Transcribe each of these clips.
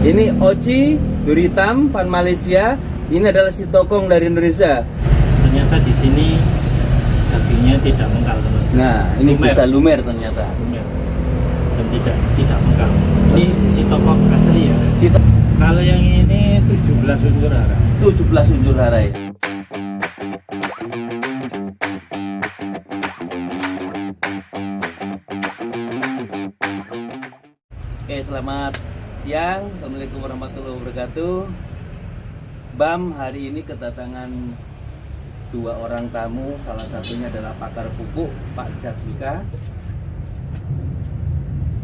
Ini Oci, duri hitam, Van Malaysia. Ini adalah si tokong dari Indonesia. Ternyata di sini dagingnya tidak mengkal sama sekali. Nah, ini bisa lumer ternyata. Lumer. Dan tidak mengkal. Ini si tokong asli ya. Kalau yang ini 17 unsur hara. 17 unsur hara ya. Oke, selamat siang. Assalamualaikum warahmatullahi wabarakatuh. BAM hari ini kedatangan dua orang tamu. Salah satunya adalah pakar pupuk Pak Jatmika.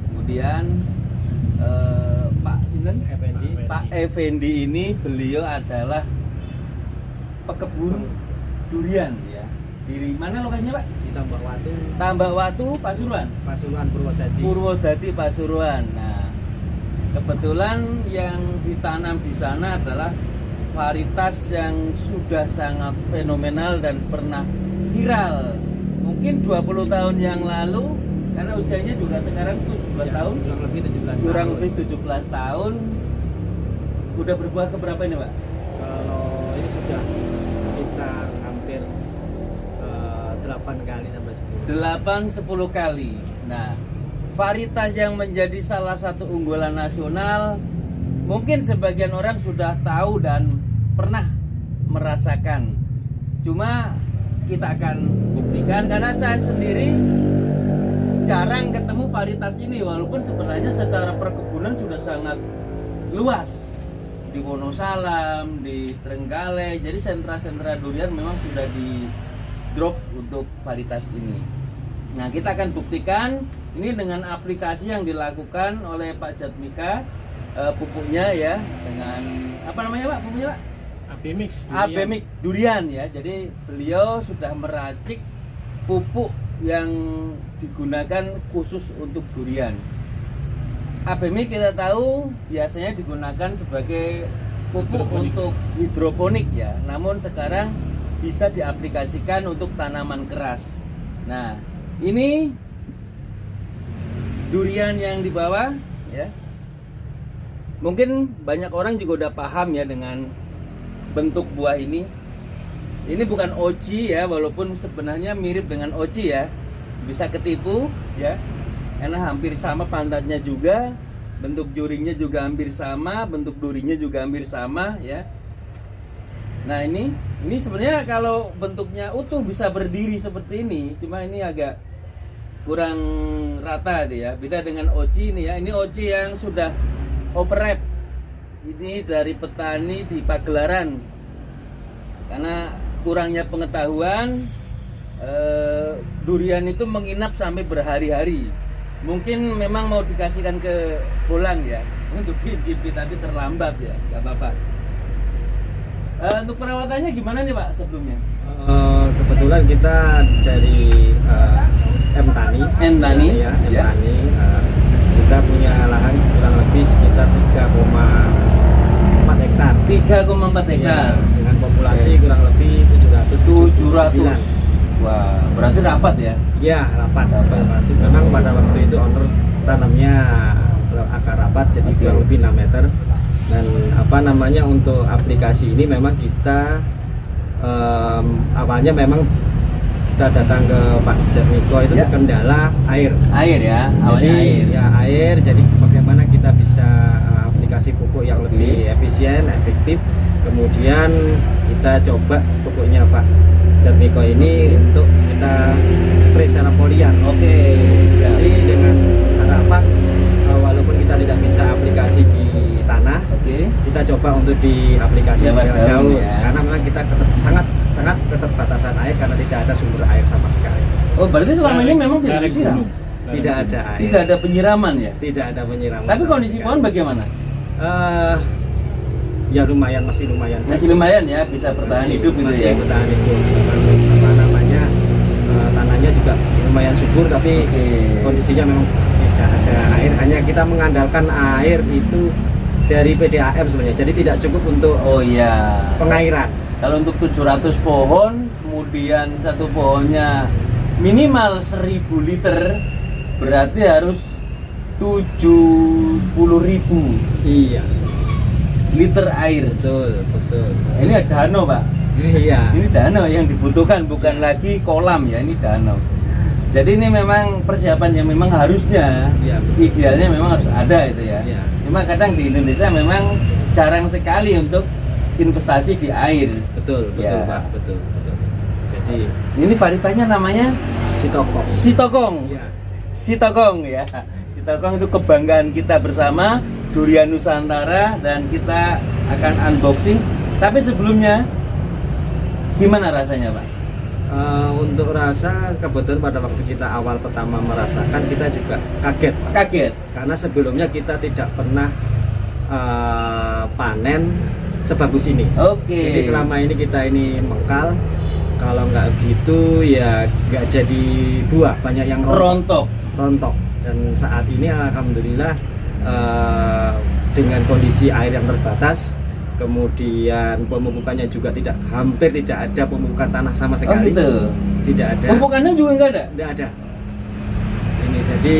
Kemudian Pak Sinten? Pak Effendi ini beliau adalah pekebun durian ya. Di mana lokasinya Pak? Di Tambahwatu. Tambahwatu, Pasuruan. Pasuruan, Purwodadi. Purwodadi, Pasuruan. Nah, kebetulan yang ditanam di sana adalah varietas yang sudah sangat fenomenal dan pernah viral. Mungkin 20 tahun yang lalu, karena usianya juga sekarang 17 tahun. Kurang lebih 17 tahun. Kurang lebih 17 tahun. Udah berbuah ke berapa ini, Pak? Kalau ini sudah sekitar hampir 8 kali sampai 10. 8-10 kali. Nah, varietas yang menjadi salah satu unggulan nasional, mungkin sebagian orang sudah tahu dan pernah merasakan. Cuma kita akan buktikan, karena saya sendiri jarang ketemu varietas ini, walaupun sebenarnya secara perkebunan sudah sangat luas di Wonosalam, di Trenggalek. Jadi sentra-sentra durian memang sudah di drop untuk varietas ini. Nah, kita akan buktikan ini dengan aplikasi yang dilakukan oleh Pak Jatmika, pupuknya ya, dengan apa namanya Pak pupuknya Pak? AB-mix AB-mix durian ya. Jadi beliau sudah meracik pupuk yang digunakan khusus untuk durian. AB-mix kita tahu biasanya digunakan sebagai pupuk untuk hidroponik ya. Namun sekarang bisa diaplikasikan untuk tanaman keras. Nah, ini durian yang di bawah ya. Mungkin banyak orang juga udah paham ya dengan bentuk buah ini. Ini bukan oci ya, walaupun sebenarnya mirip dengan oci ya. Bisa ketipu ya. Karena hampir sama pantatnya juga, bentuk jurinya juga hampir sama, bentuk durinya juga hampir sama ya. Nah, ini sebenarnya kalau bentuknya utuh bisa berdiri seperti ini, cuma ini agak kurang rata ya. Beda dengan oci ini ya. Ini oci yang sudah overripe. Ini dari petani di Pagelaran. Karena kurangnya pengetahuan, durian itu menginap sampai berhari-hari. Mungkin memang mau dikasihkan ke pulang ya, untuk diintip tapi terlambat ya, nggak apa-apa. Untuk perawatannya gimana nih Pak sebelumnya? Kebetulan kita dari M Tani. M Tani, ya, M ya. Tani. Kita punya lahan kurang lebih sekitar 3,4 hektar. 3,4 hektar. Ya, dengan populasi kurang lebih 700. Wah, berarti rapat ya? Ya, rapat. Berarti memang pada waktu itu owner tanamnya agak rapat, jadi kurang lebih 6 meter. Dan apa namanya, untuk aplikasi ini memang kita awalnya memang kita datang ke Pak Jatmika itu ya. Kendala air. Air ya, awalnya Jadi, air. Ya, air. Jadi bagaimana kita bisa aplikasi pupuk yang lebih efisien, efektif. Kemudian kita coba pupuknya Pak Jatmika ini untuk kita spray secara foliar. Oke. Jadi dengan harapan walaupun kita tidak bisa aplikasi di tanah, kita coba untuk diaplikasi di daun ya. Karena memang kita sangat keterbatasan air karena tidak ada sumber air sama sekali. Oh, berarti selama ini memang tidak disiram? Tidak ada air. Tidak ada penyiraman ya? Tidak ada penyiraman. Tapi kondisi pohon bagaimana? Ya lumayan, masih lumayan. Masih lumayan ya, bisa bertahan hidup gitu masih ya? bertahan hidup. Apa namanya, tanahnya juga lumayan subur, tapi kondisinya memang tidak ada air. Hanya kita mengandalkan air itu dari PDAM sebenarnya, jadi tidak cukup untuk pengairan. Kalau untuk 700 pohon, kemudian satu pohonnya minimal 1000 liter, berarti harus 70.000. Iya. liter air. Betul, betul. Ini ada danau, Pak. Iya. Ini danau yang dibutuhkan, bukan lagi kolam ya, ini danau. Jadi ini memang persiapan yang memang harusnya, Iya. idealnya memang harus ada itu ya. Iya. Cuma kadang di Indonesia memang jarang sekali untuk investasi di air. Betul, betul, Ya. Pak, betul, betul. Jadi Ini varietasnya namanya Sitokong. Sitokong. Iya. Sitokong ya. Sitokong itu kebanggaan kita bersama, durian Nusantara, dan kita akan unboxing. Tapi sebelumnya gimana rasanya, Pak? Untuk rasa, kebetulan pada waktu kita awal pertama merasakan kita juga kaget, Pak. Kaget. Karena sebelumnya kita tidak pernah panen sebagus ini. Oke. Jadi selama ini kita ini mengkal, kalau nggak gitu ya nggak jadi buah, banyak yang rontok. rontok. Dan saat ini alhamdulillah dengan kondisi air yang terbatas, kemudian pemupukannya juga hampir tidak ada pemupukan tanah sama sekali. Oh gitu. Tidak ada. Pemupukannya juga nggak ada? Tidak ada. Ini jadi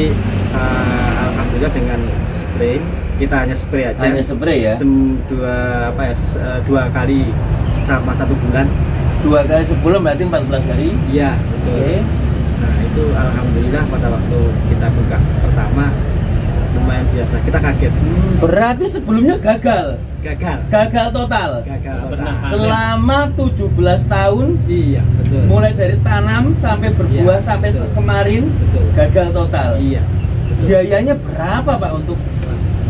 alhamdulillah dengan spray, kita hanya spray aja. Hanya spray ya? Dua kali sama 1 bulan. 2 kali sebulan berarti 14 hari. Iya, betul. Oke. Nah, itu alhamdulillah pada waktu kita buka pertama lumayan biasa. Kita kaget. Berarti sebelumnya gagal. Gagal total. Gagal total. Pernah. Selama 17 tahun Iya, betul. mulai dari tanam sampai berbuah Iya, sampai betul. kemarin Betul. gagal total. Iya. Betul. Biayanya berapa, Pak, untuk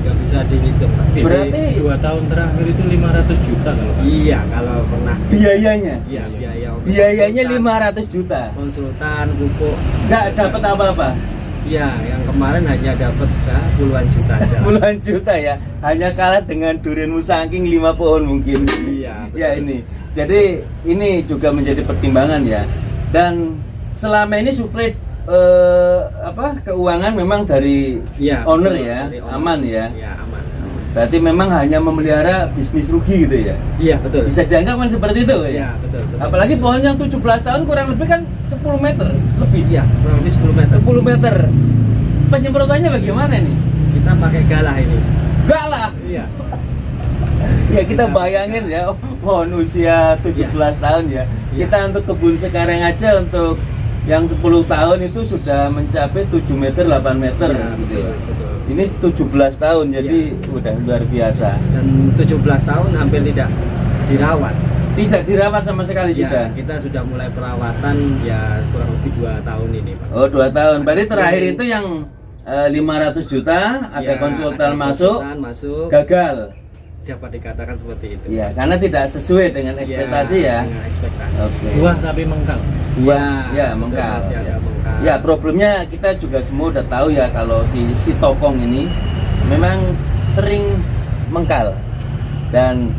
Nggak bisa dihitung, Pak. Jadi, berarti 2 tahun terakhir itu 500 juta kalau Pak. iya, kalau pernah biayanya? iya, biaya untuk Biayanya konsultan, 500 juta. konsultan, pupuk. Nggak dapat apa-apa. Iya, yang kemarin hanya dapat puluhan juta aja. Puluhan juta ya. Hanya kalah dengan durian musangking 5 pohon mungkin. Iya, betul. Ya ini. Jadi ini juga menjadi pertimbangan ya. Dan selama ini suplai keuangan memang dari Iya, owner betul, ya, dari owner. aman ya. Iya, aman. Berarti memang hanya memelihara bisnis rugi gitu ya. Iya, betul. Bisa dianggap kan seperti itu Iya, ya. betul, betul. Apalagi pohon yang 17 tahun kurang lebih kan 10 meter lebih. Iya, kurang lebih 10 meter. 10 meter. Penyemprotannya bagaimana nih? Kita pakai galah ini. Galah. Iya. Ya kita bayangin ya, pohon usia 17 tahun ya. Iya. Kita untuk kebun sekarang aja untuk yang 10 tahun itu sudah mencapai 7 meter, 8 meter Iya, gitu ya. betul. Ini 17 tahun jadi udah luar biasa. Dan 17 tahun hampir tidak dirawat. Tidak dirawat sama sekali Ya, sudah. kita sudah mulai perawatan ya kurang lebih 2 tahun ini, Pak. Oh, 2 tahun. Berarti terakhir itu yang 500 juta ada Ya, konsultan ada masuk, konsultan masuk, gagal. dapat dikatakan seperti itu. Iya, karena tidak sesuai dengan ekspektasi ya. Dengan ekspektasi. Oke. Buah tapi mengkal. Buah, ya betul, mengkal. masih agak mengkal. Ya, problemnya kita juga semua udah tahu ya kalau si tokong ini memang sering mengkal dan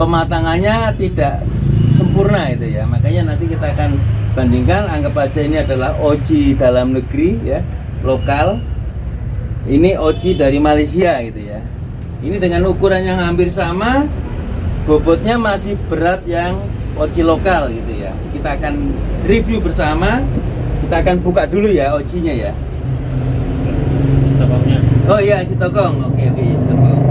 pematangannya tidak sempurna itu ya. Makanya nanti kita akan bandingkan, anggap aja ini adalah oji dalam negeri ya, lokal. Ini oji dari Malaysia gitu ya. Ini dengan ukuran yang hampir sama, bobotnya masih berat yang oji lokal gitu ya. Kita akan review bersama. Kita akan buka dulu ya ojinya ya. Sitokongnya. Oh iya, si tokong. Oke, si tokong.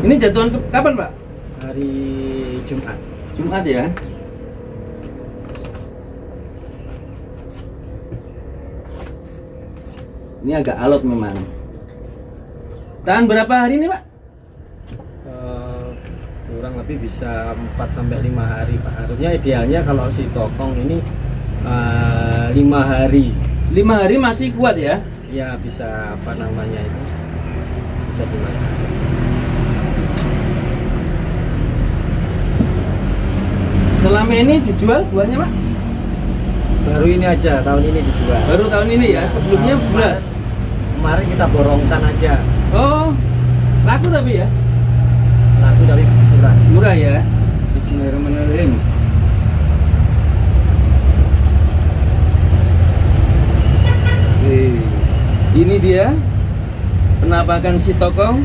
Ini jatuhan kapan, Pak? Hari Jumat. Jumat ya. Ini agak alot memang. Tahan berapa hari ini, Pak? Kurang lebih bisa 4 sampai 5 hari, Pak. Harusnya idealnya kalau si tokong ini 5 hari 5 hari masih kuat ya? ya bisa apa namanya itu bisa dimakan. Selama ini dijual buahnya, Pak? Baru ini aja tahun ini dijual. Baru tahun ini ya, sebelumnya Tahun belas. Kemarin kita borongkan aja. Oh, laku tapi ya? Laku tapi murah. Murah ya? Bismillahirrahmanirrahim. Oke. Ini dia penampakan si tokong.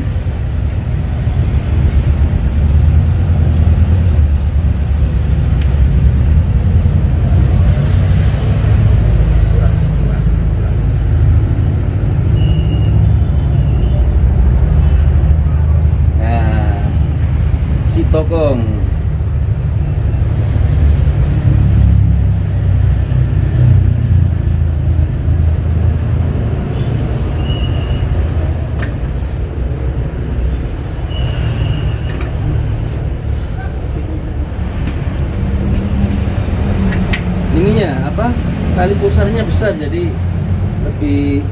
tokong. Ininya apa? Tali pusarnya besar jadi lebih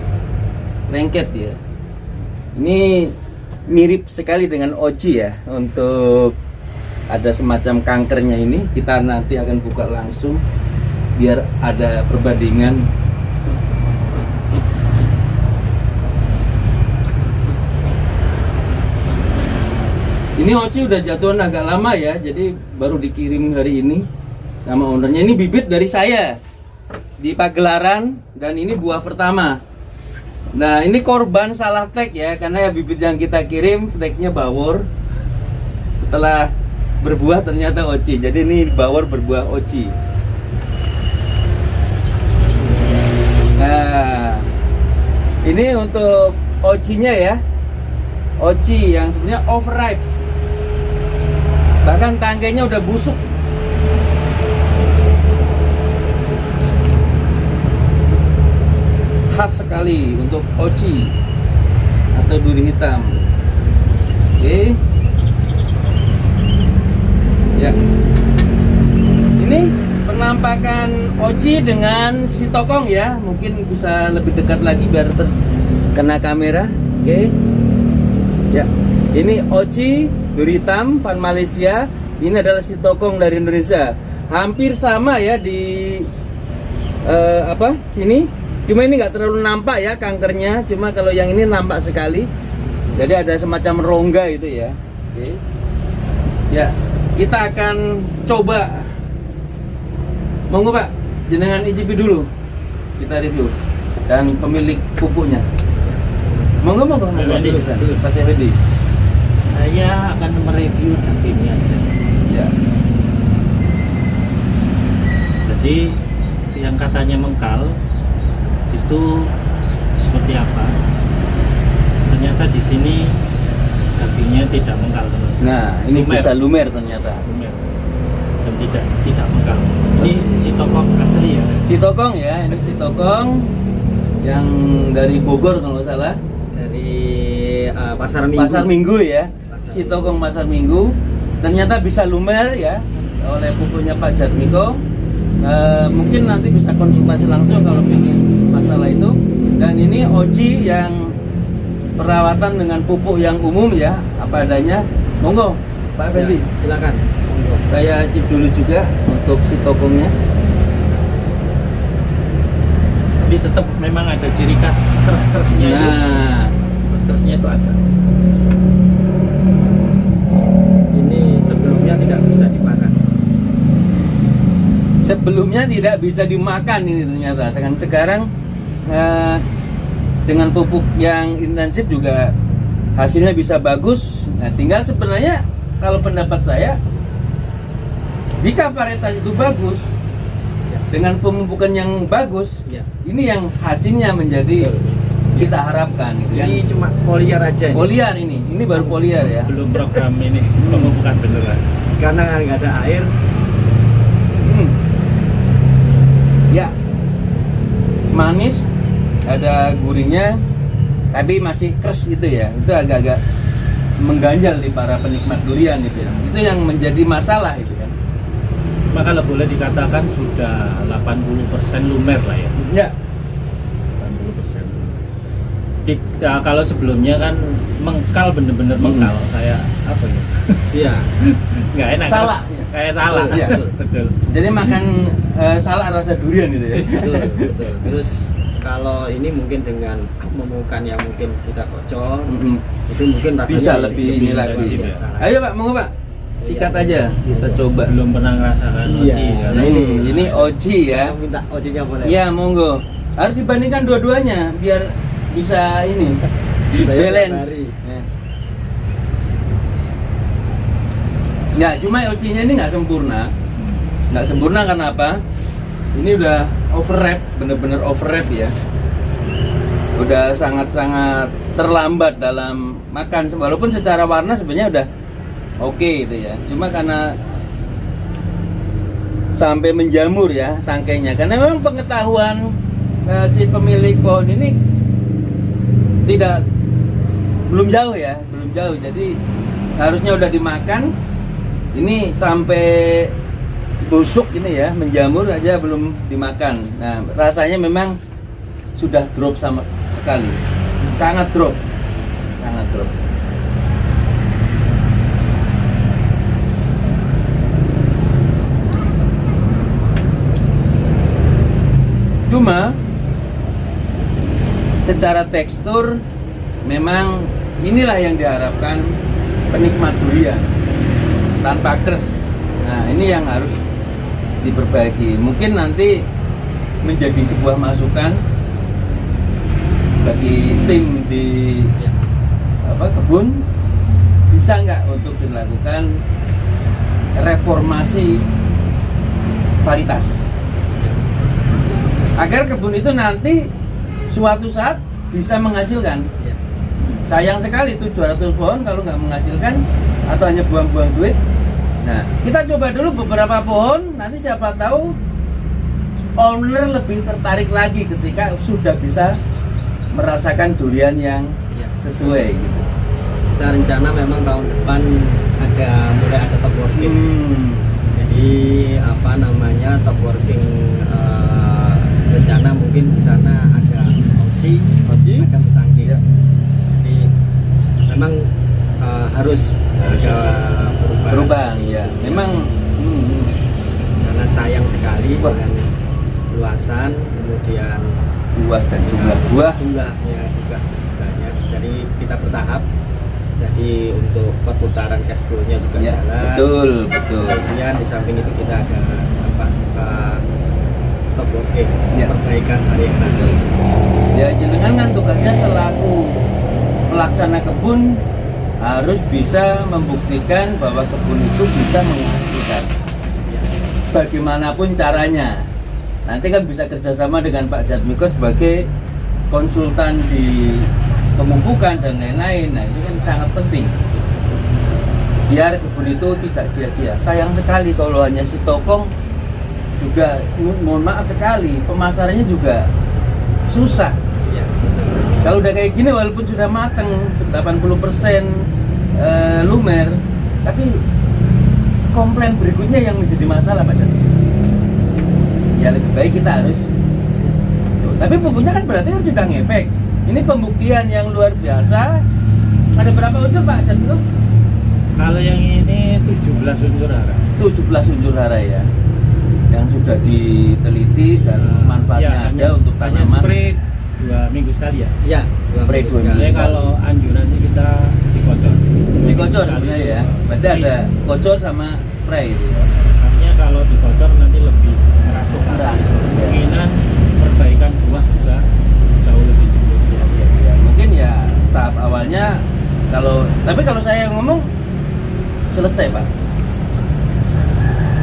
lengket ya. Ini mirip sekali dengan Oji ya. Untuk ada semacam kankernya ini kita nanti akan buka langsung biar ada perbandingan. Ini Oji udah jatuhan agak lama ya, jadi baru dikirim hari ini sama ownernya. Ini bibit dari saya di Pagelaran dan ini buah pertama. Nah ini korban salah tag ya, karena ya bibit yang kita kirim tagnya bawor, setelah berbuah ternyata Oji. Jadi ini bawor berbuah Oji. Nah ini untuk Ojinya ya, Oji yang sebenarnya overripe, bahkan tangkainya udah busuk. Khas sekali untuk Oji atau duri hitam. Oke. Ya. Ini penampakan Oji dengan si tokong ya. Mungkin bisa lebih dekat lagi biar terkena kamera. Oke. Ya. Ini Oji duri hitam Van Malaysia. Ini adalah si tokong dari Indonesia. Hampir sama ya di sini. Cuma ini nggak terlalu nampak ya kankernya, cuma kalau yang ini nampak sekali. Jadi ada semacam rongga itu ya. Oke. Ya, kita akan coba. Monggo Pak, jenengan icipi dulu. Kita review dan pemilik pupuknya. Monggo Pak Effendi. Saya akan mereview dagingnya aja. Ya. Jadi yang katanya mengkal itu seperti apa? Ternyata di sini dagingnya tidak mengkal sama sekali. Nah, ini bisa lumer ternyata. Lumer. Dan tidak mengkal. Ini si tokong asli ya. Si tokong ya, ini si tokong yang dari Bogor kalau nggak salah. Dari Pasar Minggu. Pasar Minggu ya. Pasar Si tokong Pasar Minggu. Ternyata bisa lumer ya oleh pupuknya Pak Jatmiko. Mungkin nanti bisa konsultasi langsung kalau ingin masalah itu. Dan ini Oji yang perawatan dengan pupuk yang umum ya, apa adanya. Monggo Pak Effendi, Ya, silakan. Monggo. saya cip dulu juga untuk si tokongnya. Tapi tetap memang ada ciri khas keras-kerasnya itu. Nah, Keras-kerasnya itu ada. Ini sebelumnya tidak bisa dimakan. sebelumnya tidak bisa dimakan ini ternyata. Sekarang dengan pupuk yang intensif juga hasilnya bisa bagus. Nah, tinggal sebenarnya kalau pendapat saya, jika varietas itu bagus dengan pemupukan yang bagus, Ya. ini yang hasilnya menjadi kita harapkan gitu kan. Ini cuma foliar aja. Ini. Foliar ini baru foliar ya. Belum program ini pemupukan beneran. Karena nggak ada air. Ya, manis, ada gurihnya, tapi masih keras gitu ya. Itu agak-agak mengganjal di para penikmat durian gitu ya. Itu yang menjadi masalah itu kan. Maka kalau boleh dikatakan sudah 80% lumer lah ya. Ya, 80%. Tidak, kalau sebelumnya kan mengkal, bener-bener mengkal kayak apa ya? Iya. Nggak enak. Salah. Kayak salah. Iya. Betul. jadi makan salah rasa durian gitu ya. Betul, betul. Terus kalau ini mungkin dengan memukan yang mungkin kita kocok, itu mungkin rasanya Bisa lebih ini lagi. intensif ya. Ayo Pak, monggo Pak. Sikat aja, kita coba. Belum pernah ngerasakan Iya. oji ya. Ini Oji ya. Kita minta ocinya boleh. Ya, monggo. Harus dibandingkan dua-duanya biar bisa ini Saya balance. hari. Ya, cuma Ojinya ini nggak sempurna. Nggak sempurna karena apa? Ini udah overwrap, bener-bener overwrap ya. Udah sangat-sangat terlambat dalam makan. Walaupun secara warna sebenarnya udah oke itu ya. Cuma karena sampai menjamur ya tangkainya, karena memang pengetahuan si pemilik pohon ini belum jauh ya, belum jauh. Jadi harusnya udah dimakan. Ini sampai busuk ini ya, menjamur aja belum dimakan. Nah, rasanya memang sudah drop sama sekali. Sangat drop. Sangat drop. Cuma secara tekstur memang inilah yang diharapkan penikmat durian, tanpa keras. Nah, ini yang harus diperbaiki. Mungkin nanti menjadi sebuah masukan bagi tim di kebun, bisa nggak untuk dilakukan reformasi varietas agar kebun itu nanti suatu saat bisa menghasilkan. Sayang sekali 700 pohon kalau nggak menghasilkan atau hanya buang-buang duit. Nah, kita coba dulu beberapa pohon, nanti siapa tahu owner lebih tertarik lagi ketika sudah bisa merasakan durian yang sesuai gitu. Kita rencana memang tahun depan mulai ada top working. Jadi top working rencana mungkin di sana ada oci, ada musangking. Jadi memang harus ada perubahan ya. Memang karena sayang sekali dengan luasan, kemudian luas dan jumlah buah jumlahnya juga banyak. Jadi kita bertahap. Jadi untuk perputaran cash flow-nya juga jalan. Betul. Kemudian di samping itu kita ada top working, perbaikan varietas. Ya, jenengan kan tugasnya selaku pelaksana kebun harus bisa membuktikan bahwa kebun itu bisa menghasilkan. Bagaimanapun caranya. Nanti kan bisa kerjasama dengan Pak Jatmiko sebagai konsultan di pemupukan dan lain-lain. Nah, ini kan sangat penting biar kebun itu tidak sia-sia. Sayang sekali kalau hanya si tokong, juga mohon maaf sekali pemasarannya juga susah. Kalau udah kayak gini walaupun sudah matang 80% lumer, tapi komplain berikutnya yang menjadi masalah Pak Jatmiko. Ya lebih baik kita harus tapi pupuknya kan berarti harus sudah ngefek. Ini pembuktian yang luar biasa. Ada berapa unsur Pak Jatmiko? Kalau yang ini 17 unsur hara. 17 unsur hara ya. Yang sudah diteliti dan manfaatnya ada untuk hanya tanaman. spray 2 minggu sekali ya? Iya, Spray 2 minggu. Jadi kalau anjurannya kita dikocor. Dikocor sebenarnya ya. Berarti ada kocor sama spray itu ya. Artinya kalau dikocor nanti lebih merasuk. Kemungkinan perbaikan buah juga jauh lebih cukup. Ya, mungkin ya tahap awalnya tapi kalau saya ngomong selesai Pak.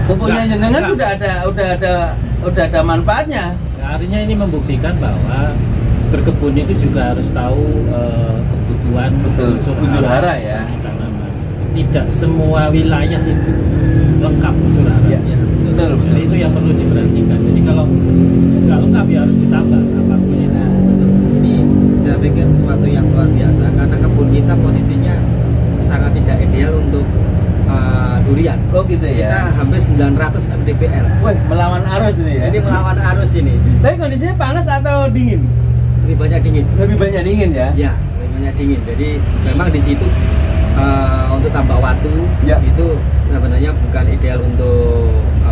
Pupuknya jenengan sudah ada manfaatnya. Artinya ini membuktikan bahwa berkebun itu juga harus tahu kebutuhan unsur hara ya. Tanaman. Tidak semua wilayah itu lengkap unsur hara. Ya, betul. Jadi itu yang perlu diperhatikan. Jadi kalau nggak lengkap ya harus ditambah apapun itu. Nah, ini saya pikir sesuatu yang luar biasa karena kebun kita posisinya sangat tidak ideal untuk durian. Oh gitu ya. Kita hampir 900 mdpl. Wih, melawan arus ini ya. Ini melawan arus ini. Tapi kondisinya panas atau dingin? Lebih banyak dingin. Lebih banyak dingin ya. Ya, lebih banyak dingin. Jadi memang di situ untuk tambah waktu itu sebenarnya bukan ideal untuk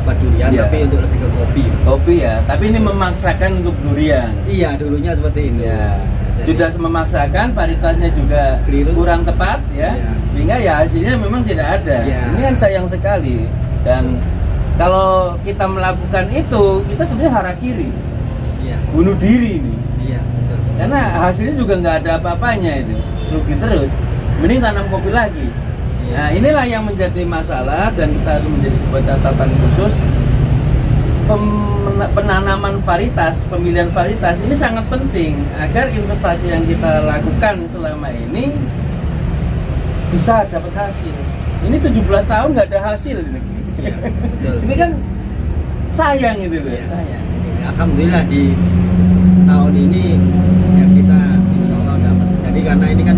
durian, tapi untuk lebih ke kopi. Kopi ya. Tapi ini memaksakan untuk durian. Iya, dulunya seperti itu. Ya. Sudah memaksakan, varietasnya juga kurang tepat ya. Sehingga ya hasilnya memang tidak ada. Ini kan sayang sekali. Dan kalau kita melakukan itu, kita sebenarnya harakiri. Bunuh diri ini. Iya, betul. Karena hasilnya juga nggak ada apa-apanya itu. Rugi terus. Mending tanam kopi lagi. Nah, inilah yang menjadi masalah dan kita harus menjadi sebuah catatan khusus. Penanaman varietas, pemilihan varietas ini sangat penting agar investasi yang kita lakukan selama ini bisa dapat hasil. Ini 17 tahun nggak ada hasil ini. Iya, betul. Ini kan sayang itu loh, Iya. sayang. Alhamdulillah di tahun ini yang kita insya Allah dapat. Jadi karena ini kan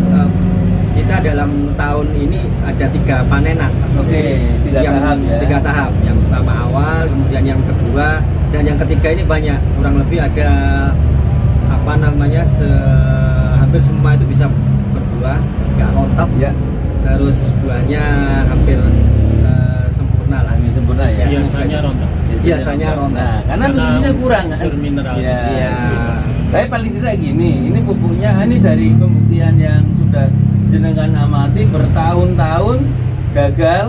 kita dalam tahun ini ada 3 panenan. Oke, 3 yang, tahap ya. 3 tahap. Yang pertama awal, kemudian yang kedua, dan yang ketiga ini banyak. Kurang lebih ada apa namanya hampir semua itu bisa berbuah, nggak rontok. Ya, Terus buahnya hampir sempurna lah. ini sempurna ya. Biasanya rontok. Biasanya rontok. Nah, karena nutrisinya kurang kan. unsur mineral. Iya. Iya. Tapi paling tidak gini, ini pupuknya ini dari pembuktian yang sudah jenengan amati bertahun-tahun gagal,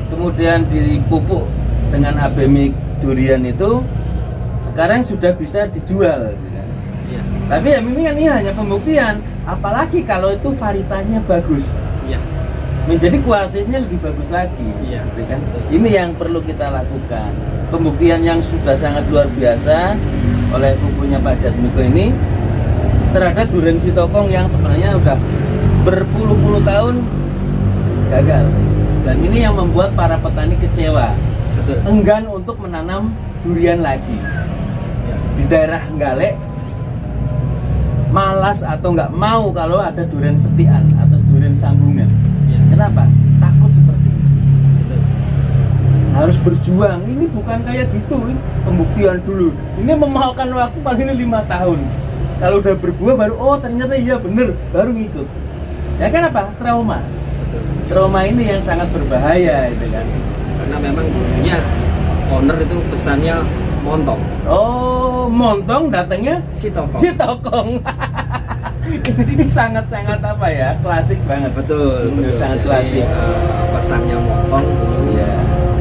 kemudian dipupuk dengan abemik durian itu sekarang sudah bisa dijual. Iya. Tapi ya ini kan ini hanya pembuktian, apalagi kalau itu varietasnya bagus, Iya. menjadi kualitasnya lebih bagus lagi. Iya. Gitu kan? Ini yang perlu kita lakukan. Pembuktian yang sudah sangat luar biasa oleh pupuknya Pak Jatmiko ini terhadap durian sitokong yang sebenarnya udah berpuluh-puluh tahun gagal. Dan ini yang membuat para petani kecewa, Betul. enggan untuk menanam durian lagi. Iya. Di daerah Nggalek malas atau nggak mau kalau ada durian setian atau durian sambungan. Iya. Kenapa? Takut seperti itu. Betul. Harus berjuang. Ini bukan kayak gitu, ini pembuktian dulu. Ini memakan waktu paling 5 tahun. Kalau udah berbuah baru oh ternyata iya bener, baru ngikut. Ya kan apa? Trauma. Betul. Trauma ini yang sangat berbahaya itu kan. Karena memang dulunya owner itu pesannya montong. Oh, montong datangnya Sitokong. sitokong. Ini sangat-sangat apa ya? Klasik banget. Betul, betul. Sangat Jadi, klasik. pesannya montong dulu. Iya.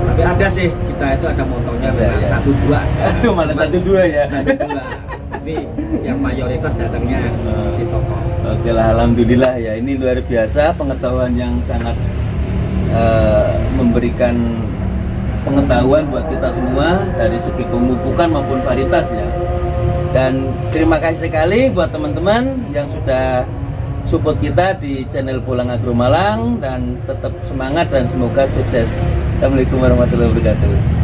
Tapi ada sih, kita itu ada montongnya Ada, memang ya. 1-2. Aduh, malah 1-2 ya. 1-2. Tapi yang mayoritas datangnya Sitokong. Oke lah, alhamdulillah ya. Ini luar biasa pengetahuan yang sangat memberikan pengetahuan buat kita semua dari segi pemupukan maupun varietas ya. Dan terima kasih sekali buat teman-teman yang sudah support kita di channel Pulang Agro Malang dan tetap semangat dan semoga sukses. Assalamualaikum warahmatullahi wabarakatuh.